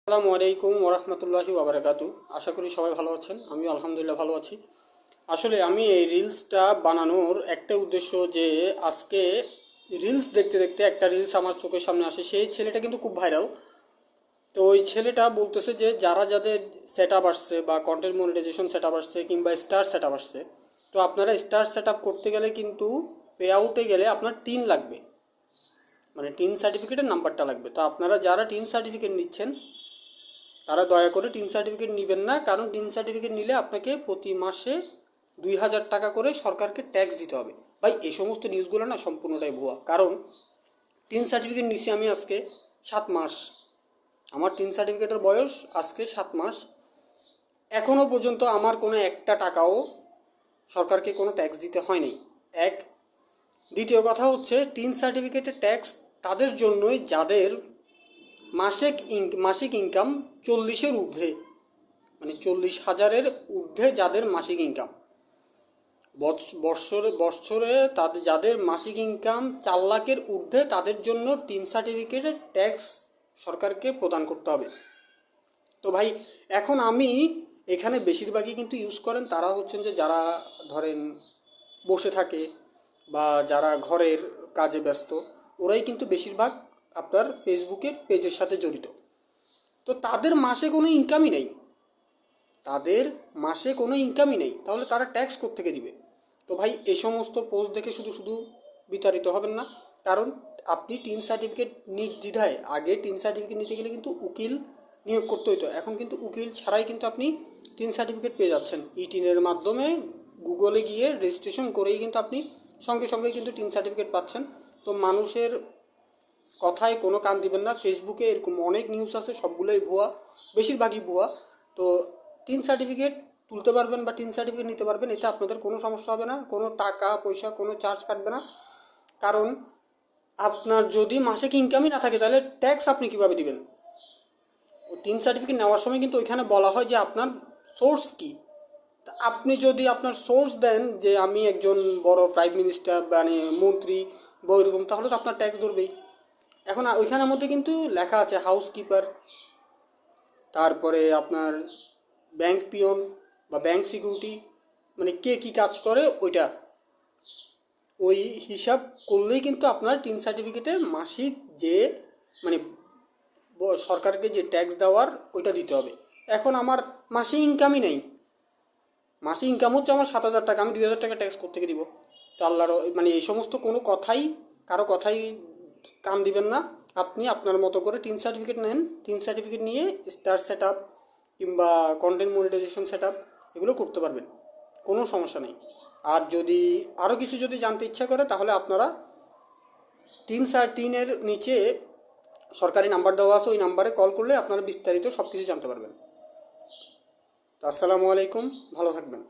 আসসালামু আলাইকুম ওরহমতুল্লাহি ওবরাকাতু। আশা করি সবাই ভালো আছেন, আমিও আলহামদুলিল্লাহ ভালো আছি। আসলে আমি এই রিলসটা বানানোর একটা উদ্দেশ্য যে আজকে রিলস দেখতে দেখতে একটা রিলস আমার চোখের সামনে আসে। সেই ছেলেটা কিন্তু খুব ভাইরাল। তো ওই ছেলেটা বলতেছে যে যাদের সেট আপ আসছে বা কন্টেন্ট মনিটাইজেশন সেট আপ আসছে কিংবা স্টার সেট আপ আসছে, তো আপনারা স্টার সেট আপ করতে গেলে কিন্তু পে আউটে গেলে আপনার টিন লাগবে, মানে টিন সার্টিফিকেটের নাম্বারটা লাগবে। তো আপনারা যারা টিন সার্টিফিকেট নিচ্ছেন তারা দয়া করে টিন সার্টিফিকেট নেবেন না, কারণ টিন সার্টিফিকেট নিলে আপনাকে প্রতি মাসে 2000 টাকা করে সরকারকে ট্যাক্স দিতে হবে। ভাই এই সমস্ত নিউজগুলো না সম্পূর্ণটাই ভুয়া। কারণ টিন সার্টিফিকেট নিছি আমি আজকে 7 মাস, আমার টিন সার্টিফিকেটের বয়স আজকে 7 মাস, এখনও পর্যন্ত আমার কোনো একটা টাকাও সরকারকে কোনো ট্যাক্স দিতে হয়নি। এক, দ্বিতীয় কথা হচ্ছে টিন সার্টিফিকেটের ট্যাক্স তাদের জন্যই যাদের মাসিক ইনকাম 40-এর ঊর্ধ্বে, মানে 40,000-এর ঊর্ধ্বে যাদের মাসিক ইনকাম। বৎসরে তাদের যাদের মাসিক ইনকাম 4 লাখের ঊর্ধ্বে তাদের জন্য টিন সার্টিফিকেটের ট্যাক্স সরকারকে প্রদান করতে হবে। তো ভাই এখন আমি এখানে বেশিরভাগই কিন্তু ইউজ করেন তারা হচ্ছেন যে যারা ধরেন বসে থাকে বা যারা ঘরের কাজে ব্যস্ত, ওরাই কিন্তু বেশিরভাগ আপনার ফেসবুকের পেজের সাথে জড়িত। তো তাদের মাসে কোনো ইনকামই নেই, তাহলে তারা ট্যাক্স কোত্থেকে দিবে? তো ভাই এই সমস্ত পোস্ট দেখে শুধু শুধু বিতাড়িত হবেন না। কারণ আপনি টিন সার্টিফিকেট নির্দ্বিধায়, আগে টিন সার্টিফিকেট নিতে গেলে কিন্তু উকিল নিয়োগ করতে হতো, এখন কিন্তু উকিল ছাড়াই কিন্তু আপনি টিন সার্টিফিকেট পেয়ে যাচ্ছেন। টিনের মাধ্যমে গুগলে গিয়ে রেজিস্ট্রেশন করেই কিন্তু আপনি সঙ্গে সঙ্গে কিন্তু টিন সার্টিফিকেট পাচ্ছেন। তো মানুষের কথায় কোনো কান দিবেন না। ফেসবুকে এরকম অনেক নিউজ আছে, সবগুলোই ভুয়া, বেশিরভাগই ভুয়া। তো টিন সার্টিফিকেট তুলতে পারবেন বা টিন সার্টিফিকেট নিতে পারবেন, এতে আপনাদের কোনো সমস্যা হবে না, কোনো টাকা পয়সা কোনো চার্জ কাটবে না। কারণ আপনার যদি মাসিক ইনকামই না থাকে তাহলে ট্যাক্স আপনি কীভাবে দিবেন? টিন সার্টিফিকেট নেওয়ার সময় কিন্তু ওইখানে বলা হয় যে আপনার সোর্স কী। আপনি যদি আপনার সোর্স দেন যে আমি একজন বড় প্রাইম মিনিস্টার মানে মন্ত্রী বা ওইরকম, তাহলে তো আপনার ট্যাক্স ধরবেই। এখন ওইখানের মধ্যে কিন্তু লেখা আছে হাউসকিপার, তারপরে আপনার ব্যাংক পিয়ন বা ব্যাংক সিকিউরিটি, মানে কে কী কাজ করে ওই হিসাব করলেই কিন্তু আপনার টিন সার্টিফিকেটে মাসিক যে মানে সরকারকে যে ট্যাক্স দেওয়ার ওইটা দিতে হবে। এখন আমার মাসিক ইনকামই নেই, মাসিক ইনকাম হচ্ছে আমার 7,000 টাকা, আমি 2,000 টাকা ট্যাক্স কোত্থেকে দিব? তো আল্লাহর মানে এই সমস্ত কোনো কথাই, কারো কথাই কান দিবেন না। আপনি আপনার মতো করে টিন সার্টিফিকেট নেন, টিন সার্টিফিকেট নিয়ে স্টার সেট আপ কিংবা কন্টেন্ট মনিটাইজেশন সেট আপ এগুলো করতে পারবেন, কোনো সমস্যা নেই। আর যদি আরও কিছু যদি জানতে ইচ্ছা করে তাহলে আপনারা টিনের নিচে সরকারি নাম্বার দেওয়া আছে, ওই নাম্বারে কল করলে আপনারা বিস্তারিত সব কিছু জানতে পারবেন। তো আসসালামু আলাইকুম, ভালো থাকবেন।